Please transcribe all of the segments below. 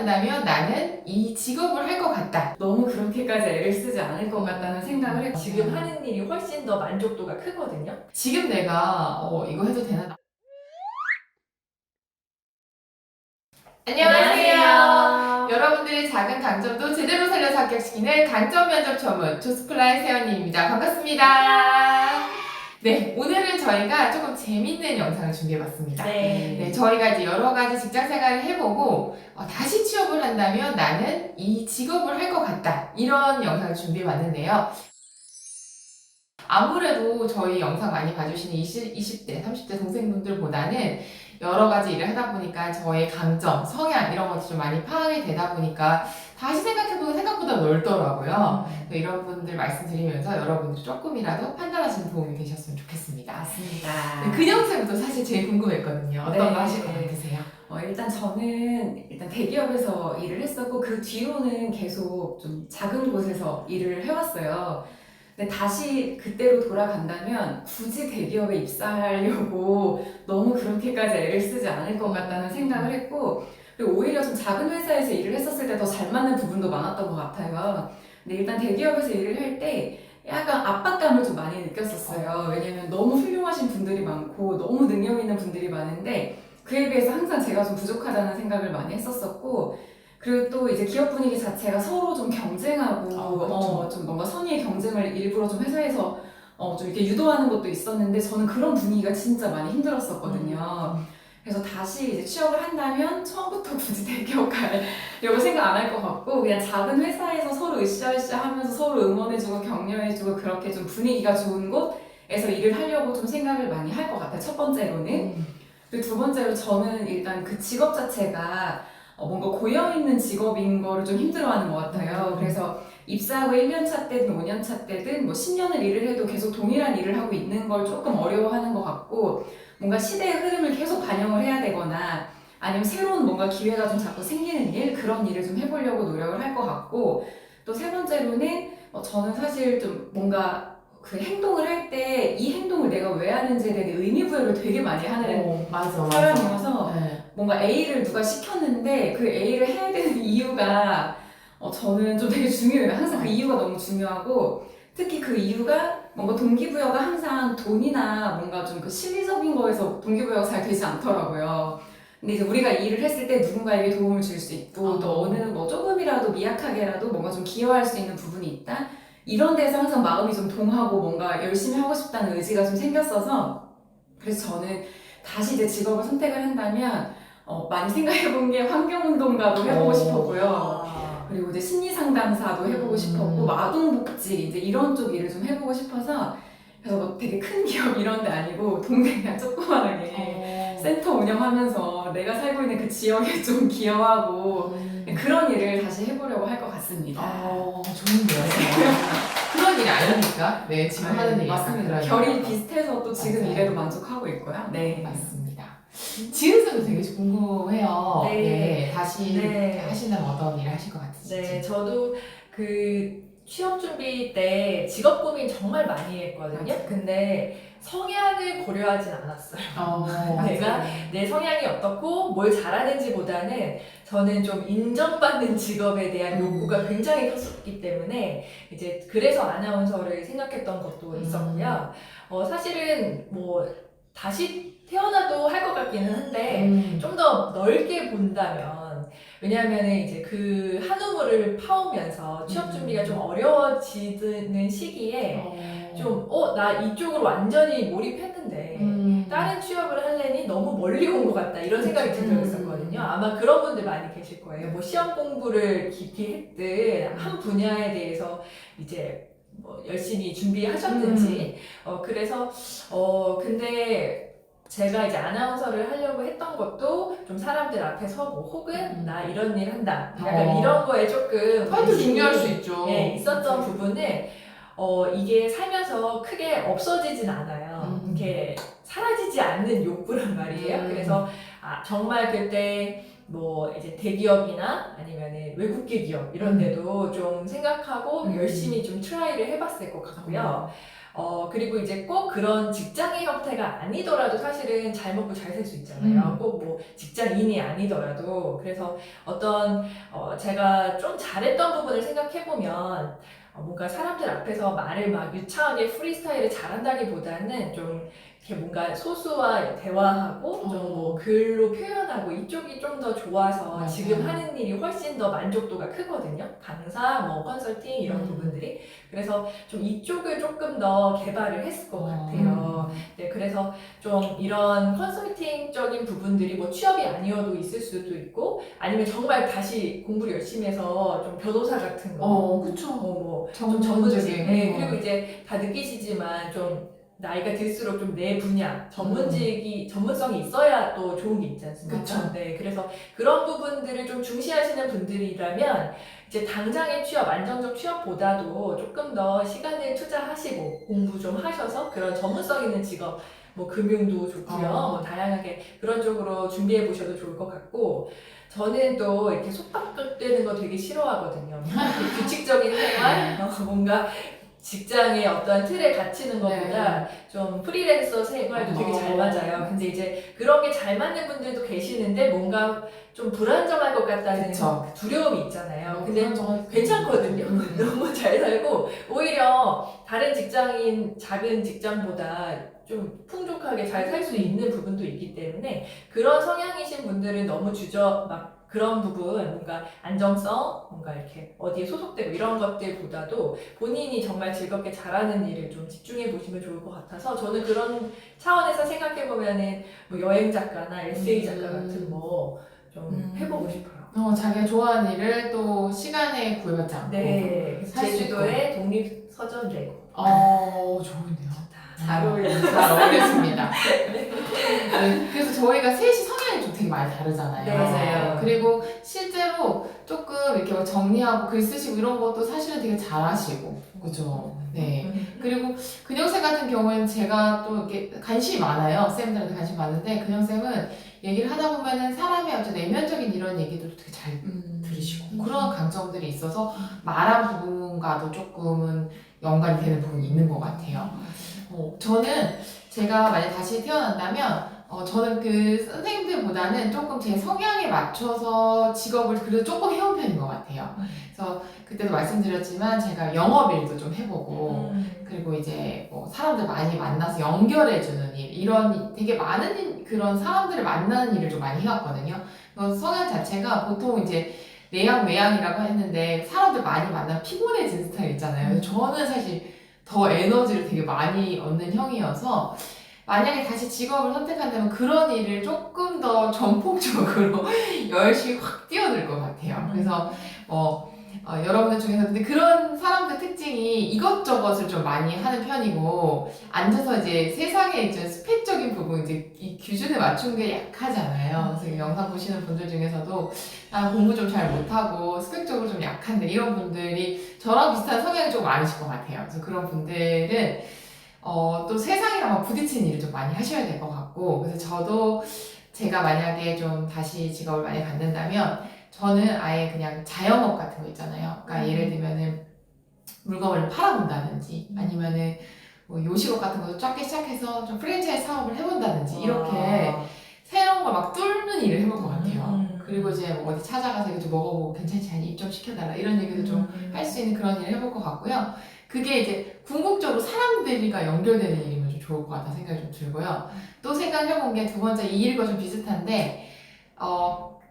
한다면 나는 이 직업을 할 것 같다. 너무 그렇게까지 애를 쓰지 않을 것 같다는 생각을 했고 지금 하는 일이 훨씬 더 만족도가 크거든요. 지금 내가 이거 해도 되나? 안녕하세요. 여러분들의 작은 강점도 제대로 살려서 합격시키는 강점 면접 전문 조스플라의 세연이입니다. 반갑습니다. 네, 오늘은 저희가 조금 재밌는 영상을 준비해봤습니다. 네, 저희가 이제 여러 가지 직장 생활을 해보고 다시 취업을 한다면 나는 이 직업을 할 것 같다. 이런 영상을 준비해봤는데요. 아무래도 저희 영상 많이 봐주시는 20대, 30대 동생분들보다는 여러 가지 일을 하다 보니까 저의 강점, 성향 이런 것들이 좀 많이 파악이 되다 보니까 다시 생각해보면 생각보다 넓더라고요. 이런 분들 말씀드리면서 여러분들 조금이라도 판단하시는 도움이 되셨으면 좋겠습니다. 맞습니다. 근영쌤도 사실 제일 궁금했거든요. 어떤 네. 거 하실 것 같으세요? 일단 저는 대기업에서 일을 했었고 그 뒤로는 계속 좀 작은 곳에서 일을 해왔어요. 근데 다시 그때로 돌아간다면 굳이 대기업에 입사하려고 너무 그렇게까지 애를 쓰지 않을 것 같다는 생각을 했고, 그리고 오히려 좀 작은 회사에서 일을 했었을 때 더 잘 맞는 부분도 많았던 것 같아요. 근데 일단 대기업에서 일을 할 때 약간 압박감을 좀 많이 느꼈었어요. 왜냐면 너무 훌륭하신 분들이 많고 너무 능력 있는 분들이 많은데 그에 비해서 항상 제가 좀 부족하다는 생각을 많이 했었었고, 그리고 또 이제 기업 분위기 자체가 서로 좀 경쟁하고 그렇죠. 좀 뭔가 선의의 경쟁을 일부러 좀 회사에서 좀 이렇게 유도하는 것도 있었는데 저는 그런 분위기가 진짜 많이 힘들었었거든요. 그래서 다시 이제 취업을 한다면 처음부터 굳이 대기업 가려고 생각 안 할 것 같고 그냥 작은 회사에서 서로 으쌰으쌰 하면서 서로 응원해주고 격려해주고 그렇게 좀 분위기가 좋은 곳에서 일을 하려고 좀 생각을 많이 할 것 같아요. 첫 번째로는. 그리고 두 번째로 저는 일단 그 직업 자체가 뭔가 고여있는 직업인 거를 좀 힘들어하는 것 같아요. 그래서 입사하고 1년차 때든 5년차 때든 뭐 10년을 일을 해도 계속 동일한 일을 하고 있는 걸 조금 어려워하는 것 같고, 뭔가 시대의 흐름을 계속 반영을 해야 되거나 아니면 새로운 뭔가 기회가 좀 자꾸 생기는 일, 그런 일을 좀 해보려고 노력을 할 것 같고, 또 세 번째로는 저는 사실 좀 뭔가 그 행동을 할 때 이 행동을 내가 왜 하는지에 대해 의미 부여를 되게 많이 하는 맞아. 사람이어서 네. 뭔가 A를 누가 시켰는데 그 A를 해야 되는 이유가 저는 좀 되게 중요해요. 항상 그 이유가 너무 중요하고, 특히 그 이유가 뭔가 동기부여가 항상 돈이나 뭔가 좀 그 실리적인 거에서 동기부여가 잘 되지 않더라고요. 근데 이제 우리가 일을 했을 때 누군가에게 도움을 줄 수 있고 또 어느 뭐 조금이라도 미약하게라도 뭔가 좀 기여할 수 있는 부분이 있다? 이런 데서 항상 마음이 좀 동하고 뭔가 열심히 하고 싶다는 의지가 좀 생겼어서, 그래서 저는 다시 이제 직업을 선택을 한다면 많이 생각해본 게 환경운동가도 해보고 싶었고요. 그리고 이제 심리상담사도 해보고 싶었고, 아동복지 이제 이런 쪽 일을 좀 해보고 싶어서, 그래서 뭐 되게 큰 기업 이런 데 아니고 동네 그냥 조그만하게 센터 운영하면서 내가 살고 있는 그 지역에 좀 기여하고 그런 일을 다시 해보려고 할 것 같습니다. 좋은데요. 그런 일이 아니니까. 네, 지금 하는 일이 맞습니다. 결이 비슷해서 또 지금 맞아요. 일에도 만족하고 있고요. 네, 맞습니다. 지은쌤도 되게 궁금해요. 네. 다시 네. 하신다면 어떤 일을 하실 것 같으신지. 네, 저도 그 취업 준비 때 직업 고민 정말 많이 했거든요. 근데 성향을 고려하진 않았어요. 내가 내 성향이 어떻고 뭘 잘하는지 보다는 저는 좀 인정받는 직업에 대한 욕구가 굉장히 컸었기 때문에 이제 그래서 아나운서를 생각했던 것도 있었고요. 사실은 뭐 다시 태어나도 할 것 같기는 한데 좀 더 넓게 본다면, 왜냐하면 이제 그 한 우물을 파오면서 취업 준비가 좀 어려워지는 시기에 좀 나 이쪽으로 완전히 몰입했는데 다른 취업을 하려니 너무 멀리 온 것 같다 이런 생각이 든 적이 있었거든요. 아마 그런 분들 많이 계실 거예요. 뭐 시험 공부를 깊이 했든 한 분야에 대해서 이제 뭐 열심히 준비하셨든지 그래서 근데 제가 이제 아나운서를 하려고 했던 것도 좀 사람들 앞에 서고 혹은 나 이런 일 한다 약간 이런 거에 조금 그것도 중요할 수 있죠. 네, 있었던 부분을 이게 살면서 크게 없어지진 않아요. 이렇게 사라지지 않는 욕구란 말이에요. 그래서 정말 그때 뭐 이제 대기업이나 아니면 외국계 기업 이런 데도 좀 생각하고 열심히 좀 트라이를 해봤을 것 같고요. 그리고 이제 꼭 그런 직장의 형태가 아니더라도 사실은 잘 먹고 잘 살 수 있잖아요. 꼭 뭐 직장인이 아니더라도. 그래서 어떤, 제가 좀 잘했던 부분을 생각해보면, 뭔가 사람들 앞에서 말을 막 유창하게 프리스타일을 잘한다기보다는 좀 이렇게 뭔가 소수와 대화하고 좀 뭐 글로 표현하고 이쪽이 좀 더 좋아서 맞아요. 지금 하는 일이 훨씬 더 만족도가 크거든요. 강사, 뭐 컨설팅 이런 부분들이. 그래서 좀 이쪽을 조금 더 개발을 했을 것 같아요. 네, 그래서 좀 이런 컨설팅적인 부분들이 뭐 취업이 아니어도 있을 수도 있고 아니면 정말 다시 공부를 열심히 해서 좀 변호사 같은 거 그쵸. 좀 전문적인. 네, 거. 그리고 이제 다 느끼시지만 좀 나이가 들수록 좀 내 분야, 전문성이 있어야 또 좋은 게 있지 않습니까? 그쵸. 네, 그래서 그런 부분들을 좀 중시하시는 분들이라면 이제 당장의 취업, 안정적 취업보다도 조금 더 시간을 투자하시고 공부 좀 하셔서 그런 전문성 있는 직업, 뭐 금융도 좋고요. 뭐 다양하게 그런 쪽으로 준비해 보셔도 좋을 것 같고 저는 또 이렇게 속박되는 거 되게 싫어하거든요. 이렇게 규칙적인 생활, 뭔가 직장의 어떤 틀에 갇히는 것보다 좀 프리랜서 생활도 되게 잘 맞아요. 근데 이제 그런 게 잘 맞는 분들도 계시는데 뭔가 좀 불안정할 것 같다는 그쵸. 두려움이 있잖아요. 근데 불안정한- 괜찮거든요. 너무 잘 살고 오히려 다른 직장인 작은 직장보다 좀 풍족하게 잘 살 수 있는 부분도 있기 때문에 그런 성향이신 분들은 너무 막 그런 부분 뭔가 안정성 뭔가 이렇게 어디에 소속되고 이런 것들보다도 본인이 정말 즐겁게 잘하는 일을 좀 집중해 보시면 좋을 것 같아서 저는 그런 차원에서 생각해 보면은 뭐 여행 작가나 에세이 작가 같은 거 좀 해보고 싶어요. 자기가 좋아하는 일을 또 시간에 구애받지 않고. 네, 그래서 할수 제주도에 독립 서점 내고. 좋은데요. 잘 어울려요. 잘 어울렸습니다. 네, 그래서 저희가 셋이 성향이 좀 되게 많이 다르잖아요. 네, 맞아요. 그리고 실제로 조금 이렇게 막 정리하고 글 쓰시고 이런 것도 사실은 되게 잘하시고, 그죠? 네. 그리고 근영쌤 같은 경우에는 제가 또 이렇게 관심이 많아요. 쌤들한테 관심이 많은데, 근영쌤은 얘기를 하다 보면은 사람의 어떤 내면적인 이런 얘기들도 되게 잘 들으시고, 그런 강점들이 있어서 말한 부분과도 조금은 연관이 되는 부분이 있는 것 같아요. 저는 제가 만약 다시 태어난다면 저는 그 선생님들보다는 조금 제 성향에 맞춰서 직업을 그래도 조금 해온 편인 것 같아요. 그래서 그때도 말씀드렸지만 제가 영업일도 좀 해보고 그리고 이제 뭐 사람들 많이 만나서 연결해주는 일 이런 되게 많은 그런 사람들을 만나는 일을 좀 많이 해왔거든요. 성향 자체가 보통 이제 내향 외향이라고 했는데 사람들 많이 만나면 피곤해지는 스타일 있잖아요. 저는 사실 더 에너지를 되게 많이 얻는 형이어서 만약에 다시 직업을 선택한다면 그런 일을 조금 더 전폭적으로 열심히 확 뛰어들 것 같아요. 그래서 여러분들 중에서 근데 그런 사람들 특징이 이것저것을 좀 많이 하는 편이고 앉아서 이제 세상의 이제 스펙적인 부분 이제 이 기준에 맞춘 게 약하잖아요. 그래서 영상 보시는 분들 중에서도 공부 좀 잘 못하고 스펙적으로 좀 약한데 이런 분들이 저랑 비슷한 성향이 좀 많으실 것 같아요. 그래서 그런 분들은 또 세상이랑 막 부딪히는 일을 좀 많이 하셔야 될 것 같고 그래서 저도 제가 만약에 좀 다시 직업을 많이 갖는다면 저는 아예 그냥 자영업 같은 거 있잖아요. 그러니까 예를 들면은 물건을 팔아본다든지 아니면은 뭐 요식업 같은 것도 작게 시작해서 좀 프랜차이즈 사업을 해본다든지 이렇게 새로운 걸 막 뚫는 일을 해볼 것 같아요. 그리고 이제 뭐 어디 찾아가서 이거 좀 먹어보고 괜찮지 않니? 입 좀 시켜달라 이런 얘기도 좀 할 수 있는 그런 일을 해볼 것 같고요. 그게 이제 궁극적으로 사람들과 연결되는 일이면 좀 좋을 것 같다는 생각이 좀 들고요. 또 생각해본 게 두 번째 이 일과 좀 비슷한데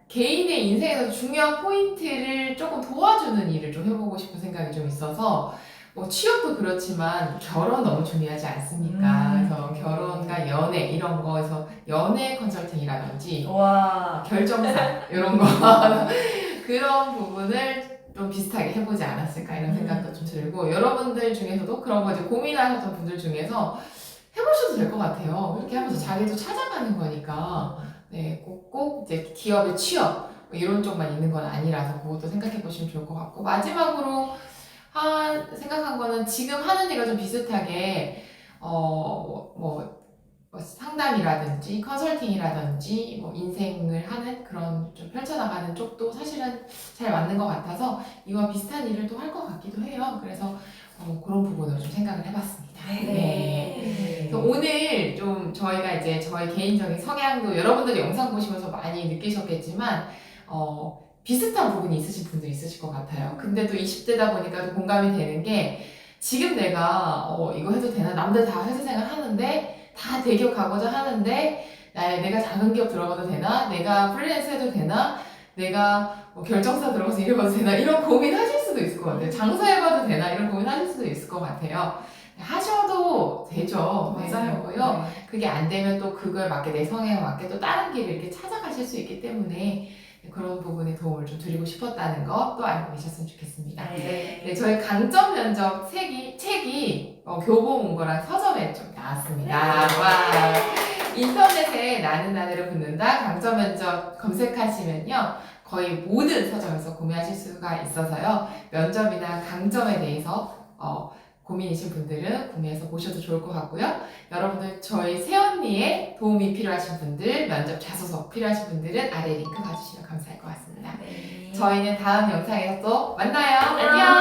개인의 인생에서 중요한 포인트를 조금 도와주는 일을 좀 해보고 싶은 생각이 좀 있어서 뭐 취업도 그렇지만 결혼 너무 중요하지 않습니까? 그래서 결혼과 연애 이런 거에서 연애 컨설팅이라든지 결정사 이런 거 그런 부분을 좀 비슷하게 해보지 않았을까 이런 생각도 좀 들고 여러분들 중에서도 그런 거 이제 고민하셨던 분들 중에서 해보셔도 될 것 같아요. 그렇게 하면서 자기도 찾아가는 거니까 네, 꼭 이제 기업의 취업 뭐 이런 쪽만 있는 건 아니라서 그것도 생각해 보시면 좋을 것 같고 마지막으로 생각한 거는 지금 하는 일과 좀 비슷하게 뭐 상담이라든지 컨설팅이라든지 뭐 인생을 하는 그런 좀 펼쳐나가는 쪽도 사실은 잘 맞는 것 같아서 이와 비슷한 일을 또 할 것 같기도 해요. 그래서 그런 부분으로 좀 생각을 해봤습니다. 네. 그래서 오늘 좀 저희가 이제 저희 개인적인 성향도 여러분들이 영상 보시면서 많이 느끼셨겠지만 비슷한 부분이 있으신 분들이 있으실 것 같아요. 근데 또 20대다 보니까 또 공감이 되는 게 지금 내가 이거 해도 되나? 남들 다 회사 생활 하는데 다 대기업 가고자 하는데 내가 작은 기업 들어가도 되나? 내가 프리랜서 해도 되나? 내가 결정사 들어가서 일해봐도 되나? 이런 고민 하실 수도 있을 것 같아요. 장사해봐도 되나? 이런 고민 하실 수도 있을 것 같아요. 하셔도 되죠. 맞아요. 되고요. 그게 안 되면 또 그거에 맞게 내 성향에 맞게 또 다른 길을 이렇게 찾아가실 수 있기 때문에 그런 부분에 도움을 좀 드리고 싶었다는 거 또 알고 계셨으면 좋겠습니다. 네, 저희 강점 면접 책이 교보 문고랑 서점에 좀 나왔습니다. 와. 인터넷에 나는 나를 붙는다 강점 면접 검색하시면요. 거의 모든 서점에서 구매하실 수가 있어서요. 면접이나 강점에 대해서 고민이신 분들은 구매해서 보셔도 좋을 것 같고요. 여러분들 저희 새언니의 도움이 필요하신 분들, 면접 자소서 필요하신 분들은 아래 링크 봐주시면 감사할 것 같습니다. 저희는 다음 영상에서 또 만나요. 안녕!